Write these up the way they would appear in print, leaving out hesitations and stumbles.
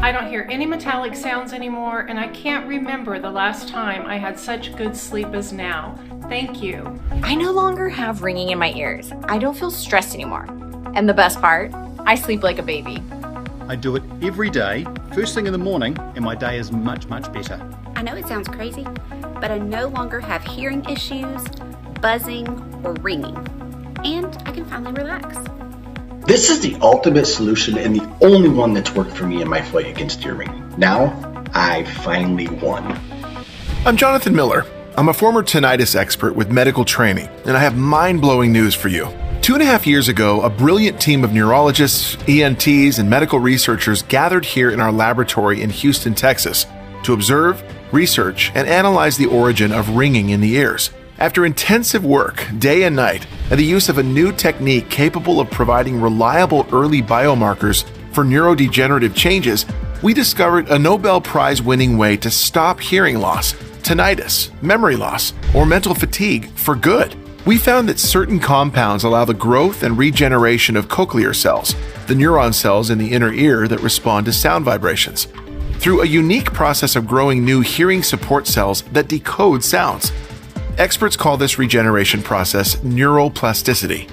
I don't hear any metallic sounds anymore, and I can't remember the last time I had such good sleep as now. Thank you. I no longer have ringing in my ears. I don't feel stressed anymore. And the best part, I sleep like a baby. I do it every day, first thing in the morning, and my day is much, much better. I know it sounds crazy, but I no longer have hearing issues, buzzing, or ringing. And I can finally relax. This is the ultimate solution and the only one that's worked for me in my fight against ear ringing. Now, I finally won. I'm Jonathan Miller. I'm a former tinnitus expert with medical training, and I have mind-blowing news for you. 2.5 years ago, a brilliant team of neurologists, ENTs, and medical researchers gathered here in our laboratory in Houston, Texas, to observe, research, and analyze the origin of ringing in the ears. After intensive work, day and night, and the use of a new technique capable of providing reliable early biomarkers for neurodegenerative changes, we discovered a Nobel Prize-winning way to stop hearing loss, tinnitus, memory loss, or mental fatigue for good. We found that certain compounds allow the growth and regeneration of cochlear cells, the neuron cells in the inner ear that respond to sound vibrations, through a unique process of growing new hearing support cells that decode sounds. Experts call this regeneration process neuroplasticity.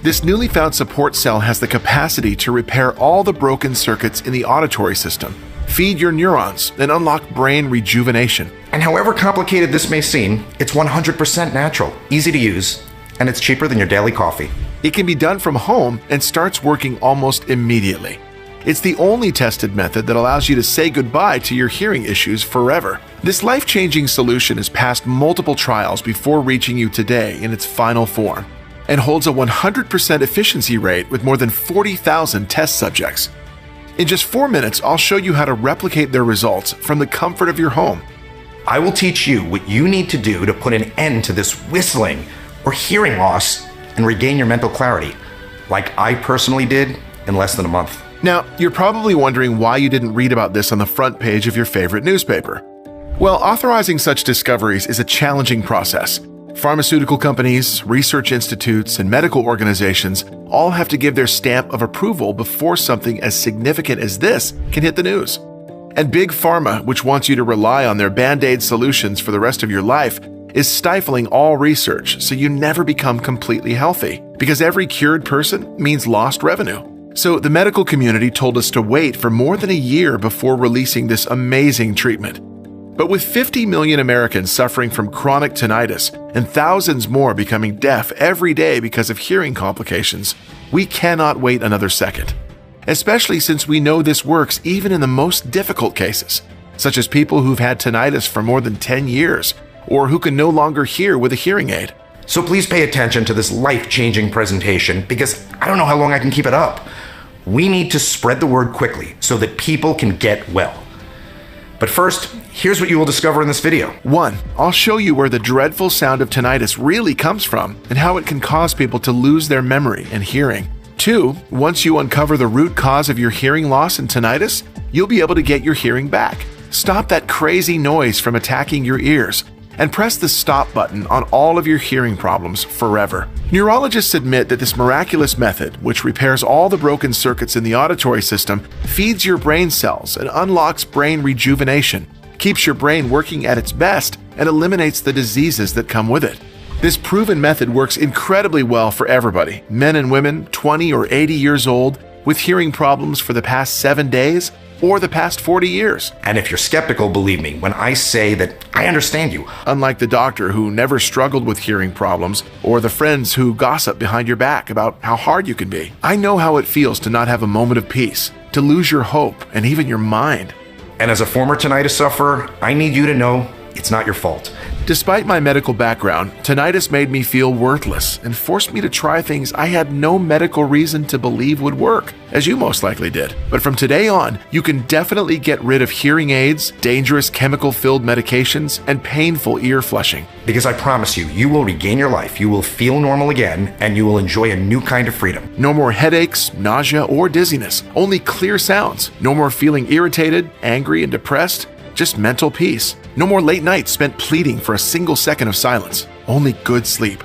This newly found support cell has the capacity to repair all the broken circuits in the auditory system, feed your neurons, and unlock brain rejuvenation. And however complicated this may seem, it's 100% natural, easy to use, and it's cheaper than your daily coffee. It can be done from home and starts working almost immediately. It's the only tested method that allows you to say goodbye to your hearing issues forever. This life-changing solution has passed multiple trials before reaching you today in its final form, and holds a 100% efficiency rate with more than 40,000 test subjects. In just 4 minutes, I'll show you how to replicate their results from the comfort of your home. I will teach you what you need to do to put an end to this whistling or hearing loss and regain your mental clarity, like I personally did in less than a month. Now, you're probably wondering why you didn't read about this on the front page of your favorite newspaper. Well, authorizing such discoveries is a challenging process. Pharmaceutical companies, research institutes, and medical organizations all have to give their stamp of approval before something as significant as this can hit the news. And Big Pharma, which wants you to rely on their Band-Aid solutions for the rest of your life, is stifling all research so you never become completely healthy, because every cured person means lost revenue. So the medical community told us to wait for more than a year before releasing this amazing treatment. But with 50 million Americans suffering from chronic tinnitus and thousands more becoming deaf every day because of hearing complications, we cannot wait another second. Especially since we know this works even in the most difficult cases, such as people who've had tinnitus for more than 10 years, or who can no longer hear with a hearing aid. So please pay attention to this life-changing presentation, because I don't know how long I can keep it up. We need to spread the word quickly so that people can get well. But first, here's what you will discover in this video. 1. I'll show you where the dreadful sound of tinnitus really comes from and how it can cause people to lose their memory and hearing. 2. Once you uncover the root cause of your hearing loss and tinnitus, you'll be able to get your hearing back. Stop that crazy noise from attacking your ears, and press the stop button on all of your hearing problems forever. Neurologists admit that this miraculous method, which repairs all the broken circuits in the auditory system, feeds your brain cells and unlocks brain rejuvenation, keeps your brain working at its best, and eliminates the diseases that come with it. This proven method works incredibly well for everybody, men and women 20 or 80 years old, with hearing problems for the past 7 days, or the past 40 years. And if you're skeptical, believe me when I say that I understand you. Unlike the doctor who never struggled with hearing problems, or the friends who gossip behind your back about how hard you can be, I know how it feels to not have a moment of peace, to lose your hope and even your mind. And as a former tinnitus sufferer, I need you to know it's not your fault. Despite my medical background, tinnitus made me feel worthless and forced me to try things I had no medical reason to believe would work, as you most likely did. But from today on, you can definitely get rid of hearing aids, dangerous chemical-filled medications, and painful ear flushing. Because I promise you, you will regain your life, you will feel normal again, and you will enjoy a new kind of freedom. No more headaches, nausea, or dizziness. Only clear sounds. No more feeling irritated, angry, and depressed. Just mental peace. No more late nights spent pleading for a single second of silence. Only good sleep.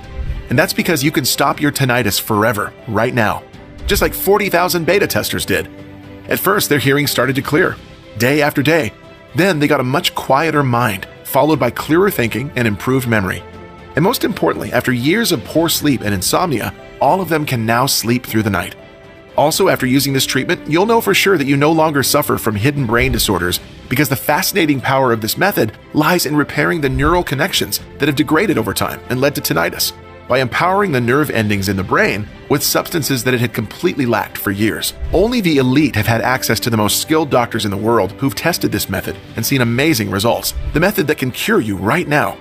And that's because you can stop your tinnitus forever, right now. Just like 40,000 beta testers did. At first, their hearing started to clear. day after day. Then they got a much quieter mind, followed by clearer thinking and improved memory. And most importantly, after years of poor sleep and insomnia, all of them can now sleep through the night. Also, after using this treatment, you'll know for sure that you no longer suffer from hidden brain disorders, because the fascinating power of this method lies in repairing the neural connections that have degraded over time and led to tinnitus, by empowering the nerve endings in the brain with substances that it had completely lacked for years. Only the elite have had access to the most skilled doctors in the world who've tested this method and seen amazing results, the method that can cure you right now.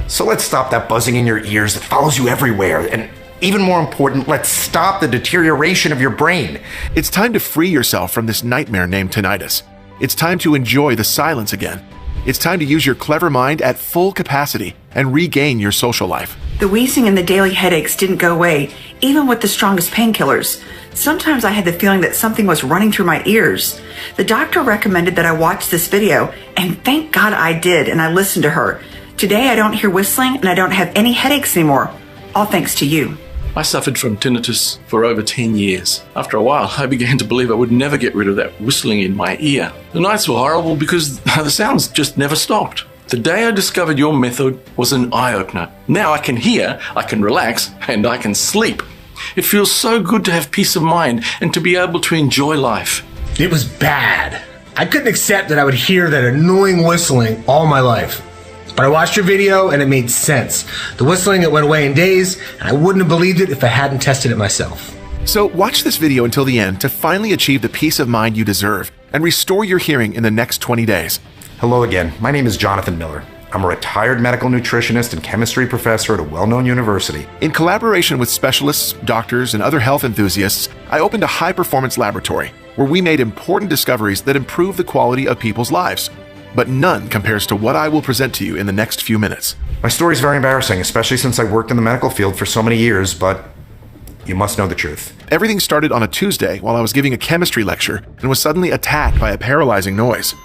So let's stop that buzzing in your ears that follows you everywhere, and even more important, let's stop the deterioration of your brain. It's time to free yourself from this nightmare named tinnitus. It's time to enjoy the silence again. It's time to use your clever mind at full capacity and regain your social life. The wheezing and the daily headaches didn't go away, even with the strongest painkillers. Sometimes I had the feeling that something was running through my ears. The doctor recommended that I watch this video, and thank God I did, and I listened to her. Today I don't hear whistling and I don't have any headaches anymore, all thanks to you. I suffered from tinnitus for over 10 years. After a while, I began to believe I would never get rid of that whistling in my ear. The nights were horrible because the sounds just never stopped. The day I discovered your method was an eye-opener. Now I can hear, I can relax, and I can sleep. It feels so good to have peace of mind and to be able to enjoy life. It was bad. I couldn't accept that I would hear that annoying whistling all my life. But I watched your video and it made sense. The whistling, it went away in days, and I wouldn't have believed it if I hadn't tested it myself. So watch this video until the end to finally achieve the peace of mind you deserve and restore your hearing in the next 20 days. Hello again, my name is Jonathan Miller. I'm a retired medical nutritionist and chemistry professor at a well-known university. In collaboration with specialists, doctors, and other health enthusiasts, I opened a high-performance laboratory where we made important discoveries that improve the quality of people's lives. But none compares to what I will present to you in the next few minutes. My story is very embarrassing, especially since I worked in the medical field for so many years, but you must know the truth. Everything started on a Tuesday while I was giving a chemistry lecture and was suddenly attacked by a paralyzing noise.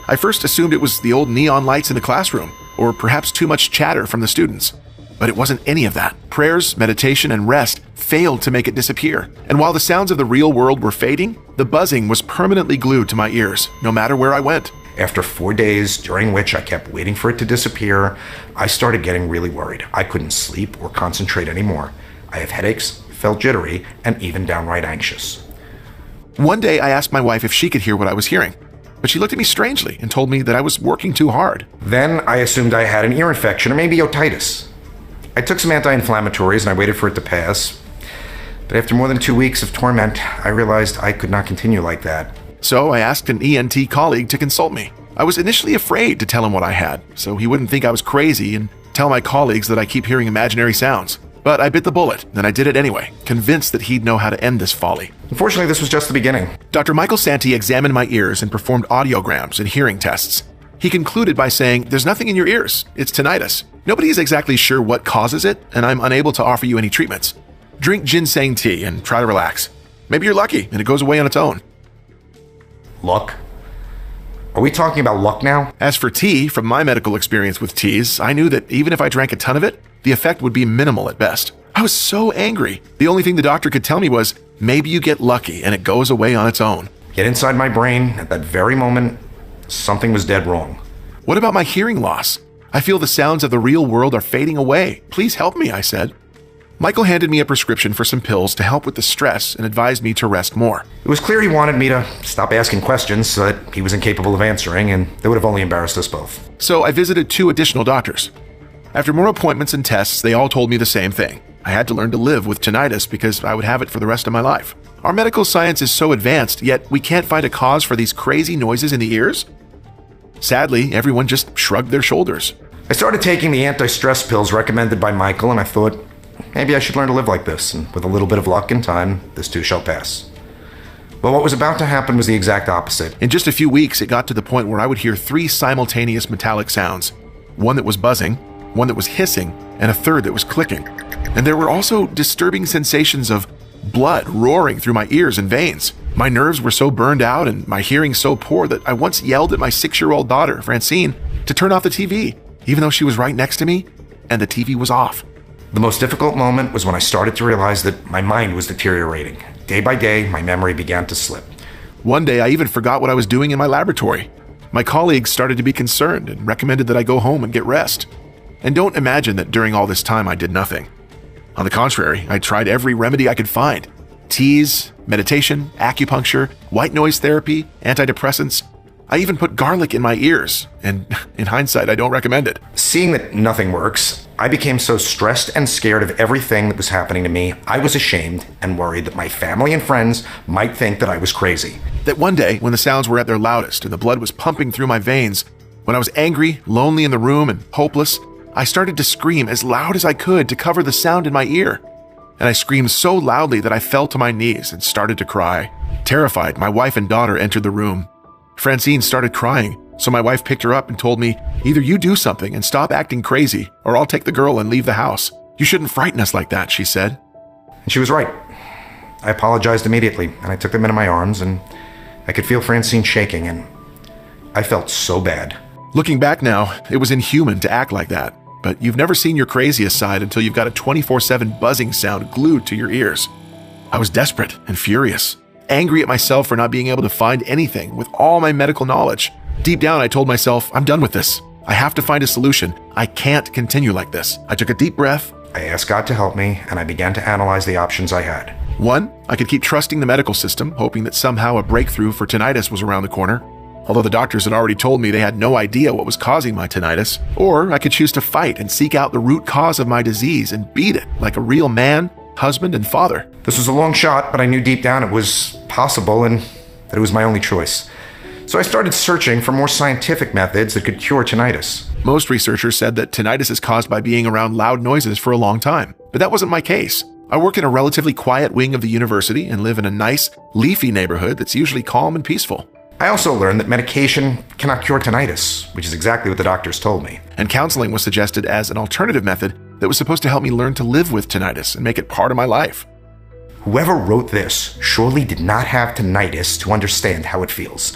I first assumed it was the old neon lights in the classroom, or perhaps too much chatter from the students. But it wasn't any of that. Prayers, meditation, and rest failed to make it disappear. And while the sounds of the real world were fading, the buzzing was permanently glued to my ears, no matter where I went. After 4 days, during which I kept waiting for it to disappear, I started getting really worried. I couldn't sleep or concentrate anymore. I have headaches, felt jittery, and even downright anxious. One day I asked my wife if she could hear what I was hearing, but she looked at me strangely and told me that I was working too hard. Then I assumed I had an ear infection or maybe otitis. I took some anti-inflammatories and I waited for it to pass. But after more than 2 weeks of torment, I realized I could not continue like that. So I asked an ENT colleague to consult me. I was initially afraid to tell him what I had, so he wouldn't think I was crazy and tell my colleagues that I keep hearing imaginary sounds. But I bit the bullet, and I did it anyway, convinced that he'd know how to end this folly. Unfortunately, this was just the beginning. Dr. Michael Santi examined my ears and performed audiograms and hearing tests. He concluded by saying, "There's nothing in your ears. It's tinnitus. Nobody is exactly sure what causes it, and I'm unable to offer you any treatments. Drink ginseng tea and try to relax. Maybe you're lucky and it goes away on its own." Luck? Are we talking about luck now? As for tea, from my medical experience with teas, I knew that even if I drank a ton of it, the effect would be minimal at best. I was so angry. The only thing the doctor could tell me was, maybe you get lucky and it goes away on its own. Yet inside my brain, at that very moment, something was dead wrong. What about my hearing loss? I feel the sounds of the real world are fading away. Please help me, I said. Michael handed me a prescription for some pills to help with the stress and advised me to rest more. It was clear he wanted me to stop asking questions so that he was incapable of answering, and that would have only embarrassed us both. So I visited 2 additional doctors. After more appointments and tests, they all told me the same thing. I had to learn to live with tinnitus because I would have it for the rest of my life. Our medical science is so advanced, yet we can't find a cause for these crazy noises in the ears? Sadly, everyone just shrugged their shoulders. I started taking the anti-stress pills recommended by Michael, and I thought, maybe I should learn to live like this, and with a little bit of luck and time, this too shall pass. But what was about to happen was the exact opposite. In just a few weeks, it got to the point where I would hear 3 simultaneous metallic sounds. One that was buzzing, one that was hissing, and a third that was clicking. And there were also disturbing sensations of blood roaring through my ears and veins. My nerves were so burned out and my hearing so poor that I once yelled at my 6-year-old daughter, Francine, to turn off the TV, even though she was right next to me and the TV was off. The most difficult moment was when I started to realize that my mind was deteriorating. Day by day, my memory began to slip. One day, I even forgot what I was doing in my laboratory. My colleagues started to be concerned and recommended that I go home and get rest. And don't imagine that during all this time I did nothing. On the contrary, I tried every remedy I could find. Teas, meditation, acupuncture, white noise therapy, antidepressants. I even put garlic in my ears, and in hindsight, I don't recommend it. Seeing that nothing works, I became so stressed and scared of everything that was happening to me, I was ashamed and worried that my family and friends might think that I was crazy. That one day, when the sounds were at their loudest and the blood was pumping through my veins, when I was angry, lonely in the room, and hopeless, I started to scream as loud as I could to cover the sound in my ear. And I screamed so loudly that I fell to my knees and started to cry. Terrified, my wife and daughter entered the room. Francine started crying, so my wife picked her up and told me, "Either you do something and stop acting crazy, or I'll take the girl and leave the house. You shouldn't frighten us like that," she said. And she was right. I apologized immediately, and I took them into my arms, and I could feel Francine shaking, and I felt so bad. Looking back now, it was inhuman to act like that, but you've never seen your craziest side until you've got a 24/7 buzzing sound glued to your ears. I was desperate and furious, angry at myself for not being able to find anything with all my medical knowledge. Deep down, I told myself, I'm done with this. I have to find a solution. I can't continue like this. I took a deep breath. I asked God to help me, and I began to analyze the options I had. 1, I could keep trusting the medical system, hoping that somehow a breakthrough for tinnitus was around the corner, although the doctors had already told me they had no idea what was causing my tinnitus. Or I could choose to fight and seek out the root cause of my disease and beat it like a real man, husband, and father. This was a long shot, but I knew deep down it was possible and that it was my only choice. So I started searching for more scientific methods that could cure tinnitus. Most researchers said that tinnitus is caused by being around loud noises for a long time, but that wasn't my case. I work in a relatively quiet wing of the university and live in a nice, leafy neighborhood that's usually calm and peaceful. I also learned that medication cannot cure tinnitus, which is exactly what the doctors told me. And counseling was suggested as an alternative method that was supposed to help me learn to live with tinnitus and make it part of my life. Whoever wrote this surely did not have tinnitus to understand how it feels.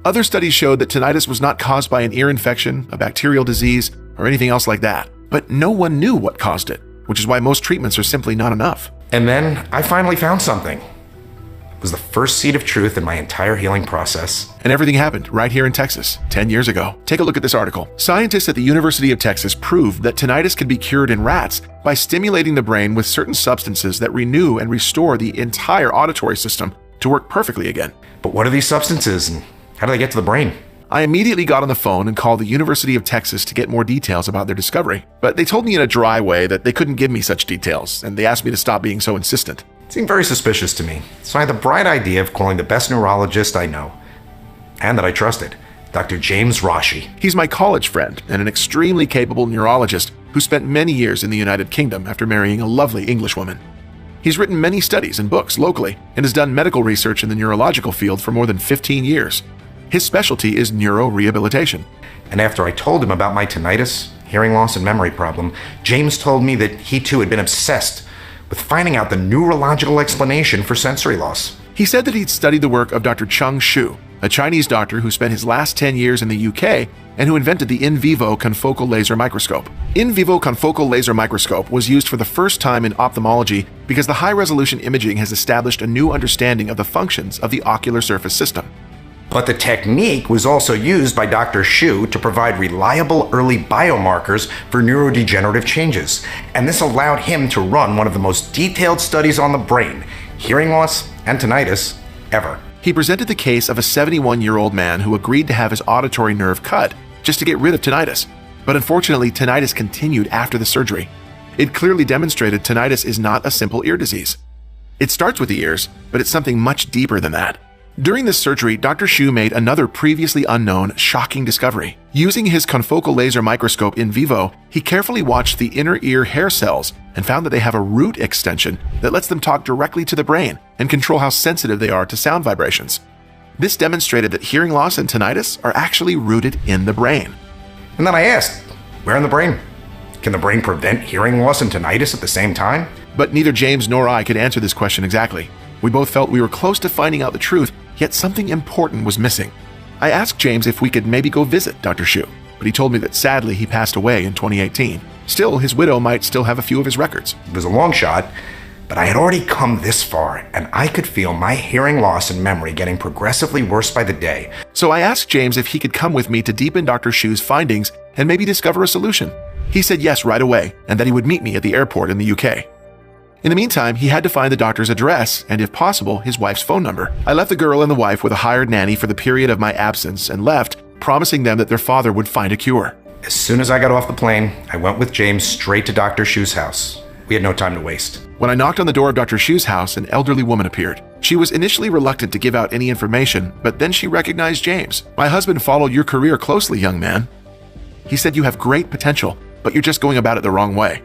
Other studies showed that tinnitus was not caused by an ear infection, a bacterial disease, or anything else like that. But no one knew what caused it, which is why most treatments are simply not enough. And then I finally found something. It was the first seed of truth in my entire healing process. And everything happened right here in Texas, 10 years ago. Take a look at this article. Scientists at the University of Texas proved that tinnitus can be cured in rats by stimulating the brain with certain substances that renew and restore the entire auditory system to work perfectly again. But what are these substances and how do they get to the brain? I immediately got on the phone and called the University of Texas to get more details about their discovery. But they told me in a dry way that they couldn't give me such details, and they asked me to stop being so insistent. It seemed very suspicious to me, so I had the bright idea of calling the best neurologist I know, and that I trusted, Dr. James Rashi. He's my college friend and an extremely capable neurologist who spent many years in the United Kingdom after marrying a lovely English woman. He's written many studies and books locally and has done medical research in the neurological field for more than 15 years. His specialty is neurorehabilitation. And after I told him about my tinnitus, hearing loss, and memory problem, James told me that he too had been obsessed with finding out the neurological explanation for sensory loss. He said that he'd studied the work of Dr. Cheng Xu, a Chinese doctor who spent his last 10 years in the UK and who invented the in vivo confocal laser microscope. In vivo confocal laser microscope was used for the first time in ophthalmology because the high-resolution imaging has established a new understanding of the functions of the ocular surface system. But the technique was also used by Dr. Xu to provide reliable early biomarkers for neurodegenerative changes, and this allowed him to run one of the most detailed studies on the brain, hearing loss, and tinnitus ever. He presented the case of a 71-year-old man who agreed to have his auditory nerve cut just to get rid of tinnitus. But unfortunately, tinnitus continued after the surgery. It clearly demonstrated tinnitus is not a simple ear disease. It starts with the ears, but it's something much deeper than that. During this surgery, Dr. Xu made another previously unknown, shocking discovery. Using his confocal laser microscope in vivo, he carefully watched the inner ear hair cells and found that they have a root extension that lets them talk directly to the brain and control how sensitive they are to sound vibrations. This demonstrated that hearing loss and tinnitus are actually rooted in the brain. And then I asked, where in the brain? Can the brain prevent hearing loss and tinnitus at the same time? But neither James nor I could answer this question exactly. We both felt we were close to finding out the truth, yet something important was missing. I asked James if we could maybe go visit Dr. Xu, but he told me that sadly he passed away in 2018. Still, his widow might still have a few of his records. It was a long shot, But I had already come this far, and I could feel my hearing loss and memory getting progressively worse by the day. So I asked James if he could come with me to deepen Dr. Shu's findings and maybe discover a solution. He said yes right away, and that he would meet me at the airport in the UK. In the meantime, he had to find the doctor's address and, if possible, his wife's phone number. I left the girl and the wife with a hired nanny for the period of my absence and left, promising them that their father would find a cure. As soon as I got off the plane, I went with James straight to Dr. Shu's house. We had no time to waste. When I knocked on the door of Dr. Shu's house, an elderly woman appeared. She was initially reluctant to give out any information, but then she recognized James. "My husband followed your career closely, young man. He said you have great potential, but you're just going about it the wrong way."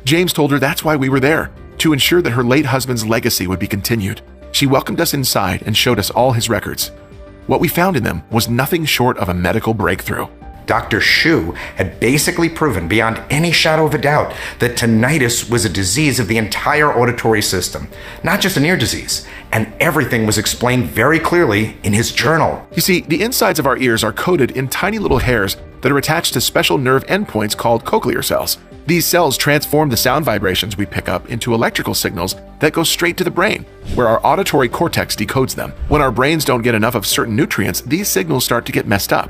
James told her that's why we were there, to ensure that her late husband's legacy would be continued. She welcomed us inside and showed us all his records. What we found in them was nothing short of a medical breakthrough. Dr. Shu had basically proven beyond any shadow of a doubt that tinnitus was a disease of the entire auditory system, not just an ear disease, and everything was explained very clearly in his journal. You see, the insides of our ears are coated in tiny little hairs that are attached to special nerve endpoints called cochlear cells. These cells transform the sound vibrations we pick up into electrical signals that go straight to the brain, where our auditory cortex decodes them. When our brains don't get enough of certain nutrients, these signals start to get messed up.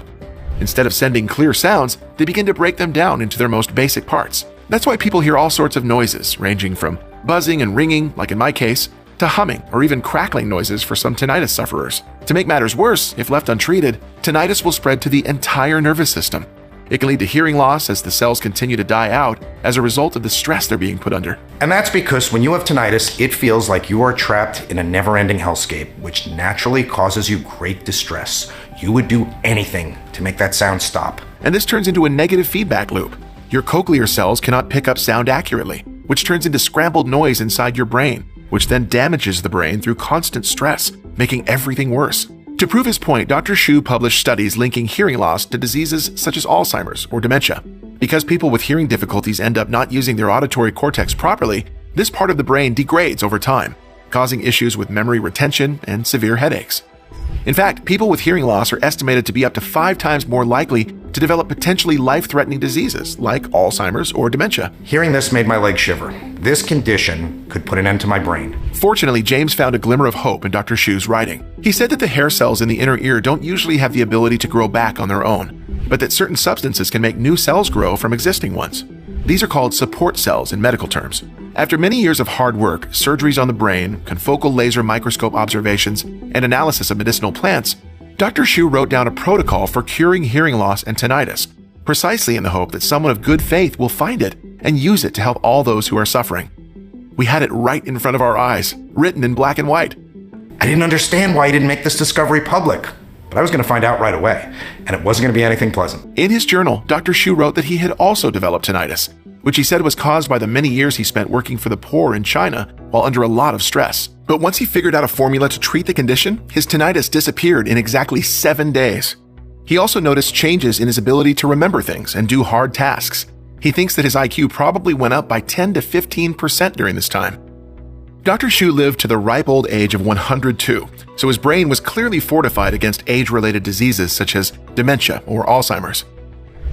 Instead of sending clear sounds, they begin to break them down into their most basic parts. That's why people hear all sorts of noises, ranging from buzzing and ringing, like in my case, to humming or even crackling noises for some tinnitus sufferers. To make matters worse, if left untreated, tinnitus will spread to the entire nervous system. It can lead to hearing loss as the cells continue to die out as a result of the stress they're being put under. And that's because when you have tinnitus, it feels like you are trapped in a never-ending hellscape, which naturally causes you great distress. You would do anything to make that sound stop. And this turns into a negative feedback loop. Your cochlear cells cannot pick up sound accurately, which turns into scrambled noise inside your brain, which then damages the brain through constant stress, making everything worse. To prove his point, Dr. Shu published studies linking hearing loss to diseases such as Alzheimer's or dementia. Because people with hearing difficulties end up not using their auditory cortex properly, this part of the brain degrades over time, causing issues with memory retention and severe headaches. In fact, people with hearing loss are estimated to be up to 5 times more likely to develop potentially life-threatening diseases like Alzheimer's or dementia. Hearing this made my legs shiver. This condition could put an end to my brain. Fortunately, James found a glimmer of hope in Dr. Shu's writing. He said that the hair cells in the inner ear don't usually have the ability to grow back on their own, but that certain substances can make new cells grow from existing ones. These are called support cells in medical terms. After many years of hard work, surgeries on the brain, confocal laser microscope observations, and analysis of medicinal plants, Dr. Shu wrote down a protocol for curing hearing loss and tinnitus, precisely in the hope that someone of good faith will find it and use it to help all those who are suffering. We had it right in front of our eyes, written in black and white. I didn't understand why he didn't make this discovery public, but I was going to find out right away, and it wasn't going to be anything pleasant. In his journal, Dr. Shu wrote that he had also developed tinnitus, which he said was caused by the many years he spent working for the poor in China while under a lot of stress. But once he figured out a formula to treat the condition, his tinnitus disappeared in exactly 7 days. He also noticed changes in his ability to remember things and do hard tasks. He thinks that his IQ probably went up by 10 to 15% during this time. Dr. Shu lived to the ripe old age of 102, so his brain was clearly fortified against age-related diseases such as dementia or Alzheimer's.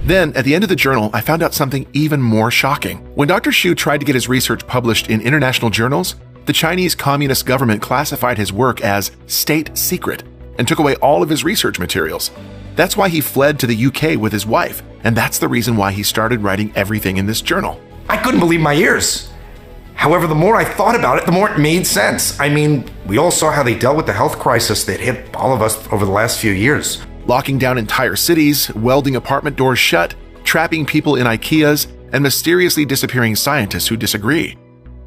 Then, at the end of the journal, I found out something even more shocking. When Dr. Shu tried to get his research published in international journals, the Chinese Communist government classified his work as state secret and took away all of his research materials. That's why he fled to the UK with his wife, and that's the reason why he started writing everything in this journal. I couldn't believe my ears. However, the more I thought about it, the more it made sense. I mean, we all saw how they dealt with the health crisis that hit all of us over the last few years. Locking down entire cities, welding apartment doors shut, trapping people in IKEAs, and mysteriously disappearing scientists who disagree.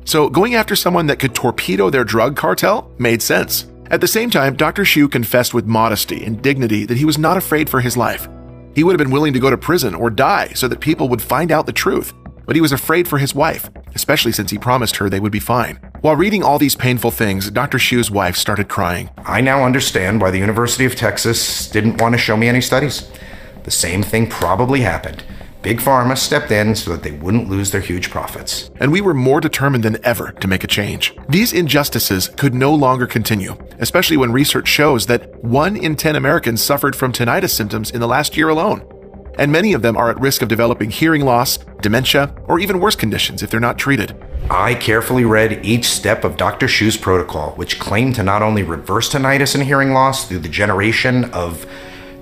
So going after someone that could torpedo their drug cartel made sense. At the same time, Dr. Shu confessed with modesty and dignity that he was not afraid for his life. He would have been willing to go to prison or die so that people would find out the truth, but he was afraid for his wife, especially since he promised her they would be fine. While reading all these painful things, Dr. Shu's wife started crying. I now understand why the University of Texas didn't want to show me any studies. The same thing probably happened. Big Pharma stepped in so that they wouldn't lose their huge profits. And we were more determined than ever to make a change. These injustices could no longer continue, especially when research shows that 1 in 10 Americans suffered from tinnitus symptoms in the last year alone. And many of them are at risk of developing hearing loss, dementia, or even worse conditions if they're not treated. I carefully read each step of Dr. Shu's protocol, which claimed to not only reverse tinnitus and hearing loss through the generation of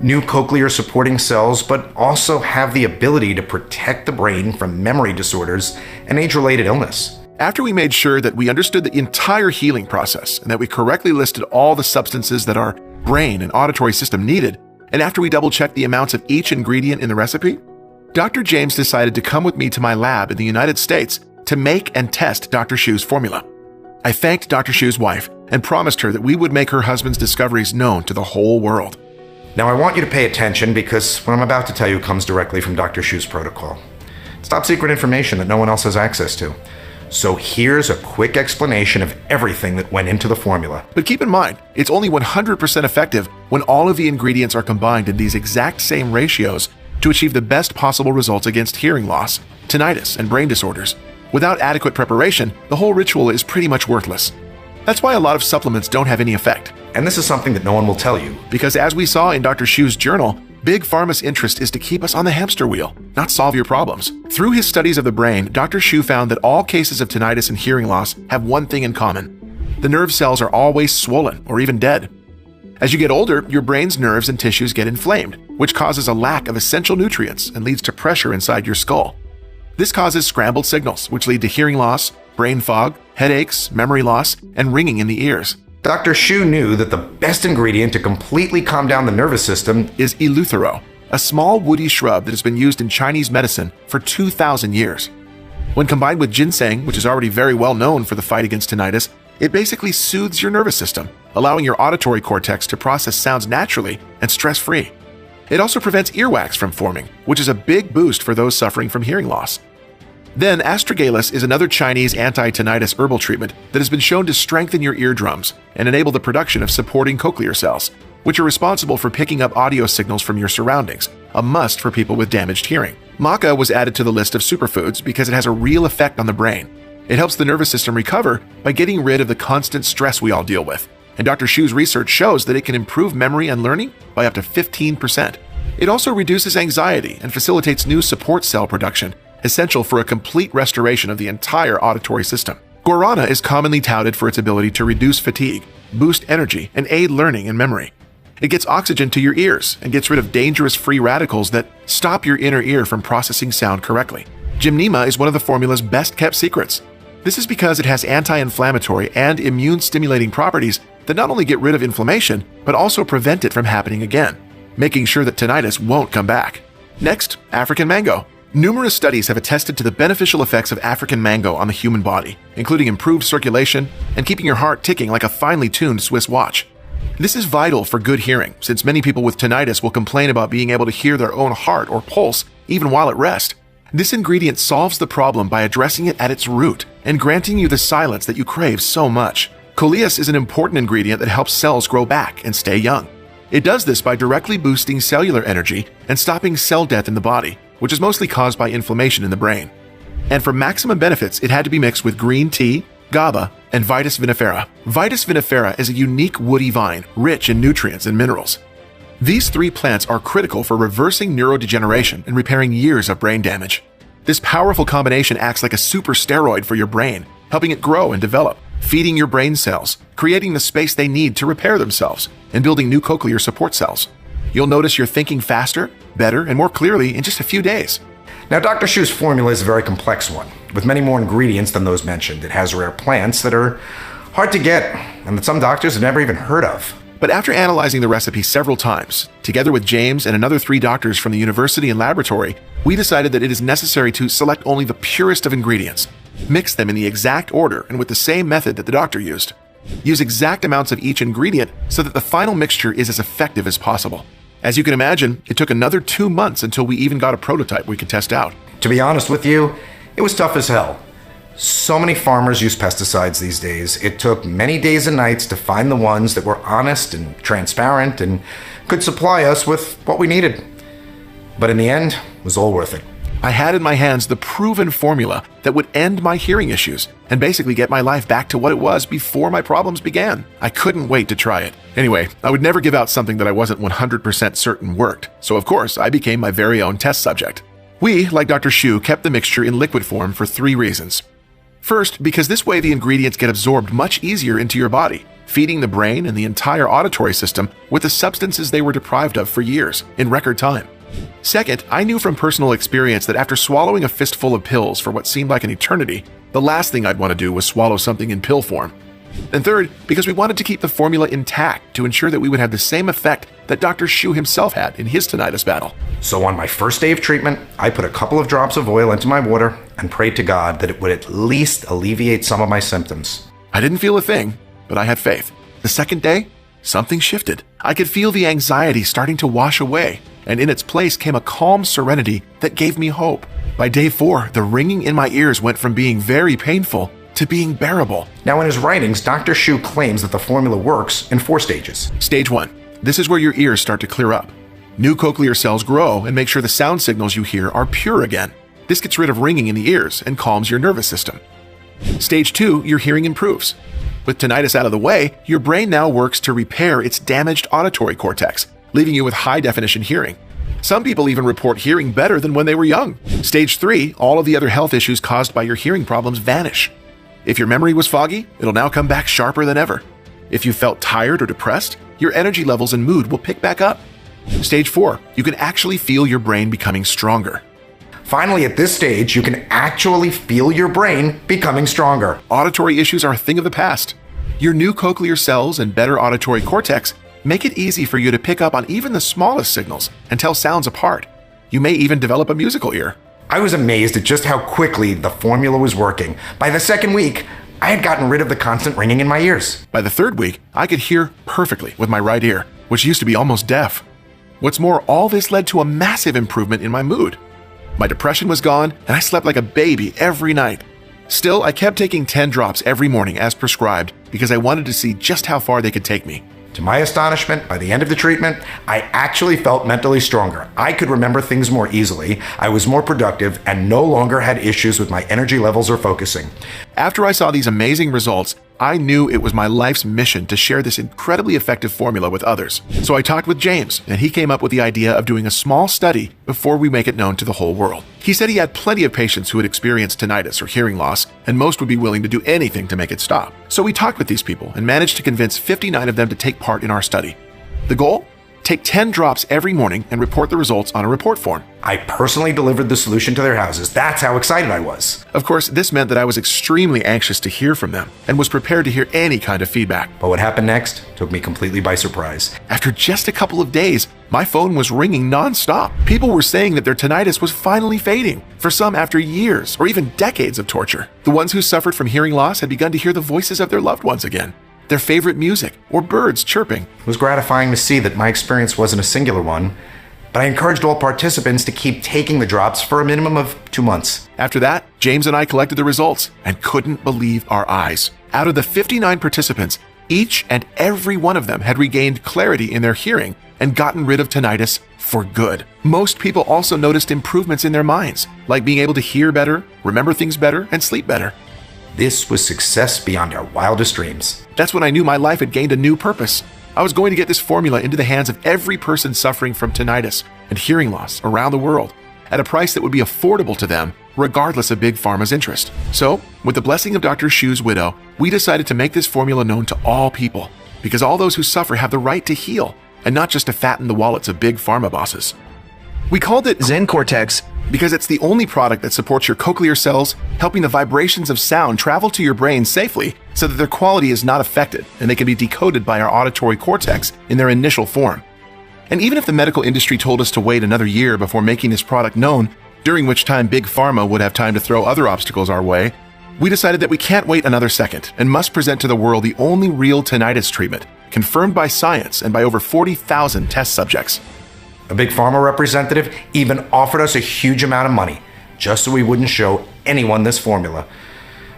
new cochlear supporting cells, but also have the ability to protect the brain from memory disorders and age-related illness. After we made sure that we understood the entire healing process and that we correctly listed all the substances that our brain and auditory system needed, and after we double-checked the amounts of each ingredient in the recipe, Dr. James decided to come with me to my lab in the United States to make and test Dr. Shu's formula. I thanked Dr. Shu's wife and promised her that we would make her husband's discoveries known to the whole world. Now I want you to pay attention because what I'm about to tell you comes directly from Dr. Shu's protocol. It's top secret information that no one else has access to. So here's a quick explanation of everything that went into the formula. But keep in mind, it's only 100% effective when all of the ingredients are combined in these exact same ratios to achieve the best possible results against hearing loss, tinnitus, and brain disorders. Without adequate preparation, the whole ritual is pretty much worthless. That's why a lot of supplements don't have any effect. And this is something that no one will tell you. Because as we saw in Dr. Shu's journal, Big Pharma's interest is to keep us on the hamster wheel, not solve your problems. Through his studies of the brain, Dr. Shu found that all cases of tinnitus and hearing loss have one thing in common. The nerve cells are always swollen or even dead. As you get older, your brain's nerves and tissues get inflamed, which causes a lack of essential nutrients and leads to pressure inside your skull. This causes scrambled signals, which lead to hearing loss, brain fog, headaches, memory loss, and ringing in the ears. Dr. Shu knew that the best ingredient to completely calm down the nervous system is eleuthero, a small woody shrub that has been used in Chinese medicine for 2,000 years. When combined with ginseng, which is already very well known for the fight against tinnitus, it basically soothes your nervous system, allowing your auditory cortex to process sounds naturally and stress-free. It also prevents earwax from forming, which is a big boost for those suffering from hearing loss. Then, astragalus is another Chinese anti-tinnitus herbal treatment that has been shown to strengthen your eardrums and enable the production of supporting cochlear cells, which are responsible for picking up audio signals from your surroundings, a must for people with damaged hearing. Maca was added to the list of superfoods because it has a real effect on the brain. It helps the nervous system recover by getting rid of the constant stress we all deal with. And Dr. Shu's research shows that it can improve memory and learning by up to 15%. It also reduces anxiety and facilitates new support cell production, essential for a complete restoration of the entire auditory system. Guarana is commonly touted for its ability to reduce fatigue, boost energy, and aid learning and memory. It gets oxygen to your ears and gets rid of dangerous free radicals that stop your inner ear from processing sound correctly. Gymnema is one of the formula's best-kept secrets. This is because it has anti-inflammatory and immune-stimulating properties that not only get rid of inflammation, but also prevent it from happening again, making sure that tinnitus won't come back. Next, African mango. Numerous studies have attested to the beneficial effects of African mango on the human body, including improved circulation and keeping your heart ticking like a finely tuned Swiss watch. This is vital for good hearing, since many people with tinnitus will complain about being able to hear their own heart or pulse even while at rest. This ingredient solves the problem by addressing it at its root and granting you the silence that you crave so much. Coleus is an important ingredient that helps cells grow back and stay young. It does this by directly boosting cellular energy and stopping cell death in the body, which is mostly caused by inflammation in the brain. And for maximum benefits, it had to be mixed with green tea, GABA, and Vitis vinifera. Vitis vinifera is a unique woody vine, rich in nutrients and minerals. These three plants are critical for reversing neurodegeneration and repairing years of brain damage. This powerful combination acts like a super steroid for your brain, helping it grow and develop, feeding your brain cells, creating the space they need to repair themselves, and building new cochlear support cells. You'll notice you're thinking faster, better, and more clearly in just a few days. Now, Dr. Shu's formula is a very complex one, with many more ingredients than those mentioned. It has rare plants that are hard to get, and that some doctors have never even heard of. But after analyzing the recipe several times, together with James and another 3 doctors from the university and laboratory, we decided that it is necessary to select only the purest of ingredients, mix them in the exact order and with the same method that the doctor used. Use exact amounts of each ingredient so that the final mixture is as effective as possible. As you can imagine, it took another 2 months until we even got a prototype we could test out. To be honest with you, it was tough as hell. So many farmers use pesticides these days. It took many days and nights to find the ones that were honest and transparent and could supply us with what we needed. But in the end, it was all worth it. I had in my hands the proven formula that would end my hearing issues and basically get my life back to what it was before my problems began. I couldn't wait to try it. Anyway, I would never give out something that I wasn't 100% certain worked, so of course I became my very own test subject. We, like Dr. Shu, kept the mixture in liquid form for 3 reasons. First, because this way the ingredients get absorbed much easier into your body, feeding the brain and the entire auditory system with the substances they were deprived of for years, in record time. Second, I knew from personal experience that after swallowing a fistful of pills for what seemed like an eternity, the last thing I'd want to do was swallow something in pill form. And third, because we wanted to keep the formula intact to ensure that we would have the same effect that Dr. Shu himself had in his tinnitus battle. So on my first day of treatment, I put a couple of drops of oil into my water and prayed to God that it would at least alleviate some of my symptoms. I didn't feel a thing, but I had faith. The second day, something shifted. I could feel the anxiety starting to wash away, and in its place came a calm serenity that gave me hope. By day 4, the ringing in my ears went from being very painful to being bearable. Now in his writings, Dr. Shu claims that the formula works in 4 stages. Stage 1. This is where your ears start to clear up. New cochlear cells grow and make sure the sound signals you hear are pure again. This gets rid of ringing in the ears and calms your nervous system. Stage 2, your hearing improves. With tinnitus out of the way, your brain now works to repair its damaged auditory cortex, leaving you with high-definition hearing. Some people even report hearing better than when they were young. Stage 3, all of the other health issues caused by your hearing problems vanish. If your memory was foggy, it'll now come back sharper than ever. If you felt tired or depressed, your energy levels and mood will pick back up. Stage 4, you can actually feel your brain becoming stronger. Finally, at this stage, you can actually feel your brain becoming stronger. Auditory issues are a thing of the past. Your new cochlear cells and better auditory cortex make it easy for you to pick up on even the smallest signals and tell sounds apart. You may even develop a musical ear. I was amazed at just how quickly the formula was working. By the second week, I had gotten rid of the constant ringing in my ears. By the third week, I could hear perfectly with my right ear, which used to be almost deaf. What's more, all this led to a massive improvement in my mood. My depression was gone, and I slept like a baby every night. Still, I kept taking 10 drops every morning as prescribed because I wanted to see just how far they could take me. To my astonishment, by the end of the treatment, I actually felt mentally stronger. I could remember things more easily, I was more productive, and no longer had issues with my energy levels or focusing. After I saw these amazing results, I knew it was my life's mission to share this incredibly effective formula with others. So I talked with James, and he came up with the idea of doing a small study before we make it known to the whole world. He said he had plenty of patients who had experienced tinnitus or hearing loss, and most would be willing to do anything to make it stop. So we talked with these people and managed to convince 59 of them to take part in our study. The goal? Take 10 drops every morning and report the results on a report form. I personally delivered the solution to their houses. That's how excited I was. Of course, this meant that I was extremely anxious to hear from them and was prepared to hear any kind of feedback. But what happened next took me completely by surprise. After just a couple of days, my phone was ringing nonstop. People were saying that their tinnitus was finally fading, for some after years or even decades of torture. The ones who suffered from hearing loss had begun to hear the voices of their loved ones again, their favorite music, or birds chirping. It was gratifying to see that my experience wasn't a singular one, but I encouraged all participants to keep taking the drops for a minimum of 2 months. After that, James and I collected the results and couldn't believe our eyes. Out of the 59 participants, each and every one of them had regained clarity in their hearing and gotten rid of tinnitus for good. Most people also noticed improvements in their minds, like being able to hear better, remember things better, and sleep better. This was success beyond our wildest dreams. That's when I knew my life had gained a new purpose. I was going to get this formula into the hands of every person suffering from tinnitus and hearing loss around the world at a price that would be affordable to them, regardless of Big Pharma's interest. So, with the blessing of Dr. Shu's widow, we decided to make this formula known to all people, because all those who suffer have the right to heal, and not just to fatten the wallets of Big Pharma bosses. We called it Zencortex because it's the only product that supports your cochlear cells, helping the vibrations of sound travel to your brain safely so that their quality is not affected and they can be decoded by our auditory cortex in their initial form. And even if the medical industry told us to wait another year before making this product known, during which time Big Pharma would have time to throw other obstacles our way, we decided that we can't wait another second and must present to the world the only real tinnitus treatment, confirmed by science and by over 40,000 test subjects. A Big Pharma representative even offered us a huge amount of money, just so we wouldn't show anyone this formula.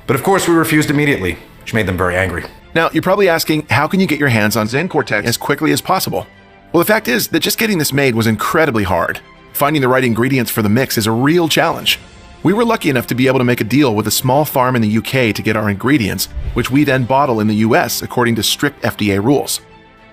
But of course we refused immediately, which made them very angry. Now, you're probably asking, how can you get your hands on Zencortex as quickly as possible? Well, the fact is that just getting this made was incredibly hard. Finding the right ingredients for the mix is a real challenge. We were lucky enough to be able to make a deal with a small farm in the UK to get our ingredients, which we then bottle in the US according to strict FDA rules.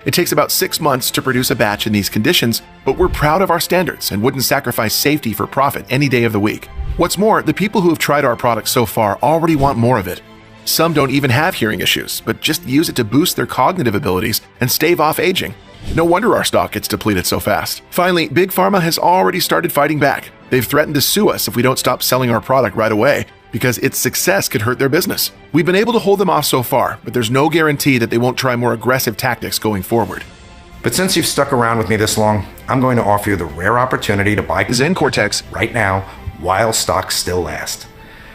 It takes about 6 months to produce a batch in these conditions, but we're proud of our standards and wouldn't sacrifice safety for profit any day of the week. What's more, the people who have tried our product so far already want more of it. Some don't even have hearing issues, but just use it to boost their cognitive abilities and stave off aging. No wonder our stock gets depleted so fast. Finally, Big Pharma has already started fighting back. They've threatened to sue us if we don't stop selling our product right away, because its success could hurt their business. We've been able to hold them off so far, but there's no guarantee that they won't try more aggressive tactics going forward. But since you've stuck around with me this long, I'm going to offer you the rare opportunity to buy Zencortex right now while stocks still last.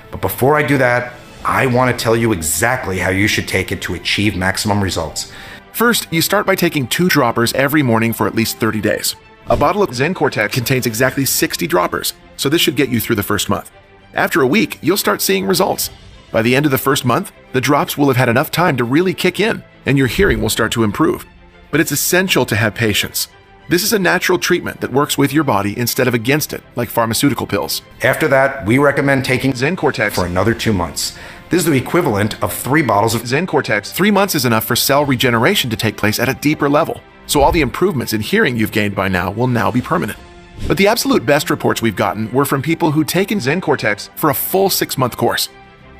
But before I do that, I want to tell you exactly how you should take it to achieve maximum results. First, you start by taking 2 droppers every morning for at least 30 days. A bottle of Zencortex contains exactly 60 droppers, so this should get you through the first month. After a week, you'll start seeing results. By the end of the first month, the drops will have had enough time to really kick in, and your hearing will start to improve. But it's essential to have patience. This is a natural treatment that works with your body instead of against it, like pharmaceutical pills. After that, we recommend taking Zencortex for another 2 months. This is the equivalent of 3 bottles of Zencortex. 3 months is enough for cell regeneration to take place at a deeper level, so all the improvements in hearing you've gained by now will now be permanent. But the absolute best reports we've gotten were from people who'd taken Zencortex for a full 6-month course.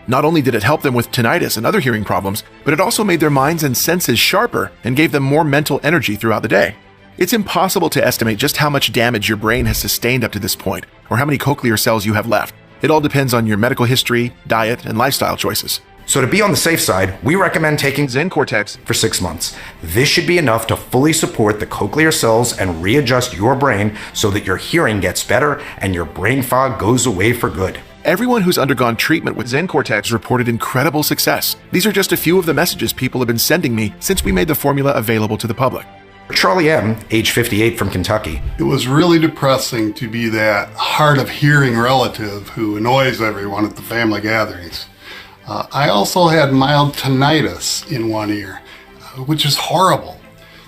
Not only did it help them with tinnitus and other hearing problems, but it also made their minds and senses sharper and gave them more mental energy throughout the day. It's impossible to estimate just how much damage your brain has sustained up to this point, or how many cochlear cells you have left. It all depends on your medical history, diet, and lifestyle choices. So to be on the safe side, we recommend taking Zencortex for 6 months. This should be enough to fully support the cochlear cells and readjust your brain so that your hearing gets better and your brain fog goes away for good. Everyone who's undergone treatment with Zencortex reported incredible success. These are just a few of the messages people have been sending me since we made the formula available to the public. Charlie M., age 58 from Kentucky. It was really depressing to be that hard of hearing relative who annoys everyone at the family gatherings. I also had mild tinnitus in one ear, which is horrible.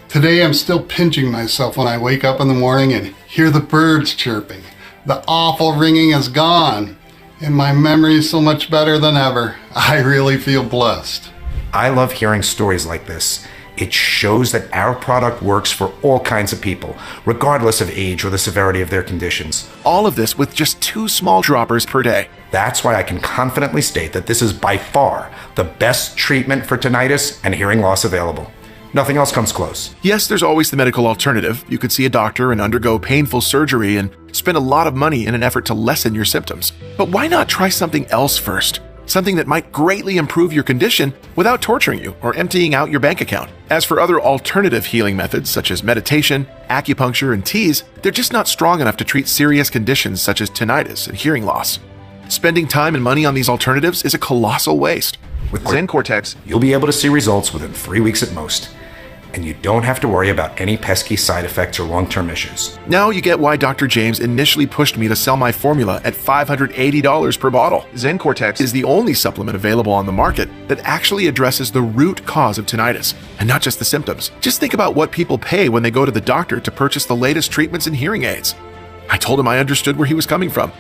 Today I'm still pinching myself when I wake up in the morning and hear the birds chirping. The awful ringing is gone, and my memory is so much better than ever. I really feel blessed. I love hearing stories like this. It shows that our product works for all kinds of people, regardless of age or the severity of their conditions. All of this with just 2 small droppers per day. That's why I can confidently state that this is by far the best treatment for tinnitus and hearing loss available. Nothing else comes close. Yes, there's always the medical alternative. You could see a doctor and undergo painful surgery and spend a lot of money in an effort to lessen your symptoms. But why not try something else first? Something that might greatly improve your condition without torturing you or emptying out your bank account. As for other alternative healing methods such as meditation, acupuncture, and teas, they're just not strong enough to treat serious conditions such as tinnitus and hearing loss. Spending time and money on these alternatives is a colossal waste. With Zencortex, you'll be able to see results within 3 weeks at most. And you don't have to worry about any pesky side effects or long-term issues. Now you get why Dr. James initially pushed me to sell my formula at $580 per bottle. Zencortex is the only supplement available on the market that actually addresses the root cause of tinnitus, and not just the symptoms. Just think about what people pay when they go to the doctor to purchase the latest treatments and hearing aids. I told him I understood where he was coming from.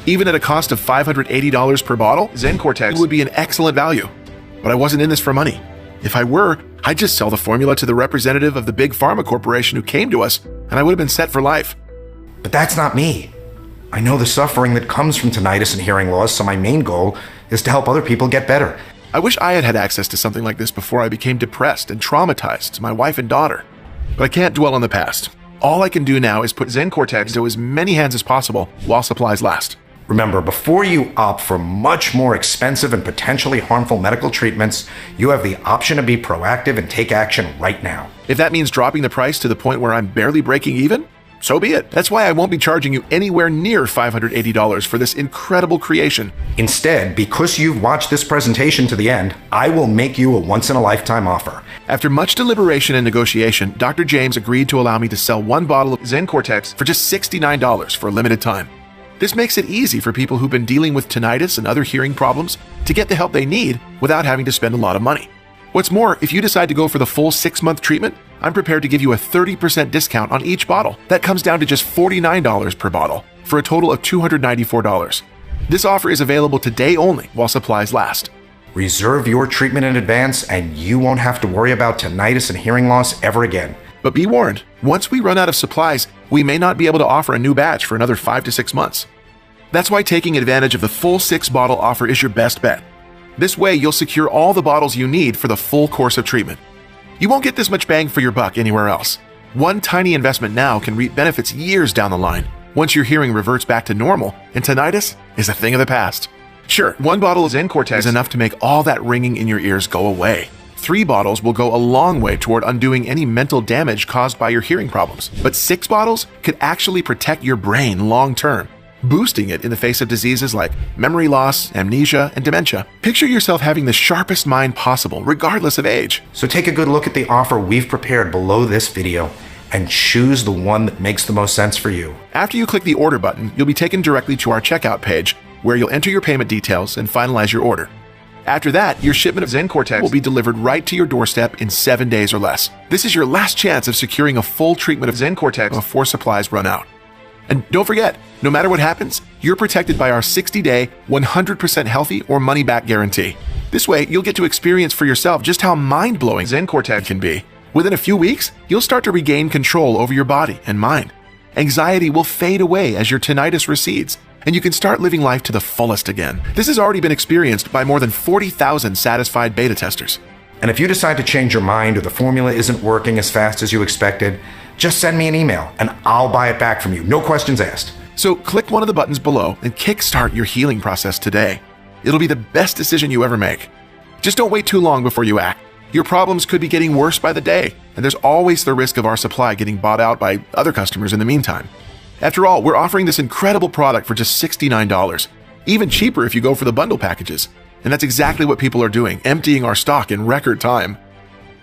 Even at a cost of $580 per bottle, Zencortex would be an excellent value. But I wasn't in this for money. If I were, I'd just sell the formula to the representative of the big pharma corporation who came to us, and I would have been set for life. But that's not me. I know the suffering that comes from tinnitus and hearing loss, so my main goal is to help other people get better. I wish I had had access to something like this before I became depressed and traumatized to my wife and daughter. But I can't dwell on the past. All I can do now is put Zencortex into as many hands as possible while supplies last. Remember, before you opt for much more expensive and potentially harmful medical treatments, you have the option to be proactive and take action right now. If that means dropping the price to the point where I'm barely breaking even, so be it. That's why I won't be charging you anywhere near $580 for this incredible creation. Instead, because you've watched this presentation to the end, I will make you a once-in-a-lifetime offer. After much deliberation and negotiation, Dr. James agreed to allow me to sell 1 bottle of Zencortex for just $69 for a limited time. This makes it easy for people who've been dealing with tinnitus and other hearing problems to get the help they need without having to spend a lot of money. What's more, if you decide to go for the full 6-month treatment, I'm prepared to give you a 30% discount on each bottle. That comes down to just $49 per bottle, for a total of $294. This offer is available today only while supplies last. Reserve your treatment in advance and you won't have to worry about tinnitus and hearing loss ever again. But be warned, once we run out of supplies, we may not be able to offer a new batch for another 5 to 6 months. That's why taking advantage of the full 6-bottle offer is your best bet. This way, you'll secure all the bottles you need for the full course of treatment. You won't get this much bang for your buck anywhere else. One tiny investment now can reap benefits years down the line, once your hearing reverts back to normal and tinnitus is a thing of the past. Sure, 1 bottle of Zencortex is enough to make all that ringing in your ears go away. 3 bottles will go a long way toward undoing any mental damage caused by your hearing problems. But 6 bottles could actually protect your brain long term, boosting it in the face of diseases like memory loss, amnesia, and dementia. Picture yourself having the sharpest mind possible, regardless of age. So take a good look at the offer we've prepared below this video and choose the one that makes the most sense for you. After you click the order button, you'll be taken directly to our checkout page, where you'll enter your payment details and finalize your order. After that, your shipment of Zencortex will be delivered right to your doorstep in 7 days or less. This is your last chance of securing a full treatment of Zencortex before supplies run out. And don't forget, no matter what happens, you're protected by our 60-day, 100% healthy or money-back guarantee. This way, you'll get to experience for yourself just how mind-blowing Zencortex can be. Within a few weeks, you'll start to regain control over your body and mind. Anxiety will fade away as your tinnitus recedes, and you can start living life to the fullest again. This has already been experienced by more than 40,000 satisfied beta testers. And if you decide to change your mind or the formula isn't working as fast as you expected, just send me an email and I'll buy it back from you. No questions asked. So click one of the buttons below and kickstart your healing process today. It'll be the best decision you ever make. Just don't wait too long before you act. Your problems could be getting worse by the day, and there's always the risk of our supply getting bought out by other customers in the meantime. After all, we're offering this incredible product for just $69, even cheaper if you go for the bundle packages. And that's exactly what people are doing, emptying our stock in record time.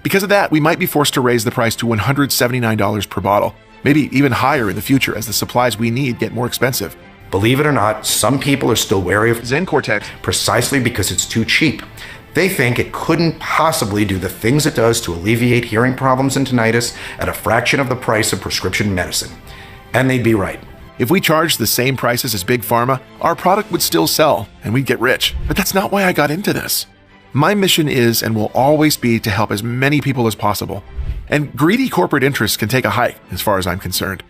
Because of that, we might be forced to raise the price to $179 per bottle, maybe even higher in the future as the supplies we need get more expensive. Believe it or not, some people are still wary of Zencortex precisely because it's too cheap. They think it couldn't possibly do the things it does to alleviate hearing problems and tinnitus at a fraction of the price of prescription medicine. And they'd be right. If we charged the same prices as Big Pharma, our product would still sell and we'd get rich. But that's not why I got into this. My mission is and will always be to help as many people as possible. And greedy corporate interests can take a hike as far as I'm concerned.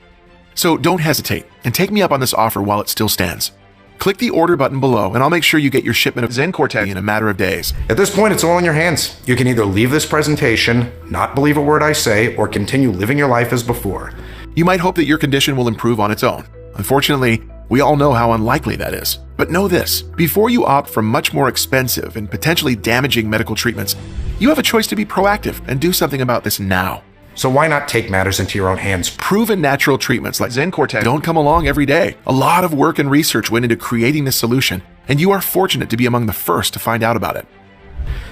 So don't hesitate and take me up on this offer while it still stands. Click the order button below and I'll make sure you get your shipment of Zencortex in a matter of days. At this point, it's all in your hands. You can either leave this presentation, not believe a word I say, or continue living your life as before. You might hope that your condition will improve on its own. Unfortunately, we all know how unlikely that is. But know this, before you opt for much more expensive and potentially damaging medical treatments, you have a choice to be proactive and do something about this now. So why not take matters into your own hands? Proven natural treatments like Zencortex don't come along every day. A lot of work and research went into creating this solution, and you are fortunate to be among the first to find out about it.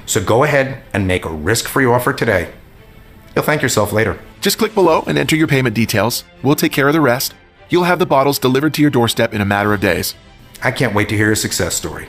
So go ahead and make a risk-free offer today. You'll thank yourself later. Just click below and enter your payment details. We'll take care of the rest. You'll have the bottles delivered to your doorstep in a matter of days. I can't wait to hear your success story.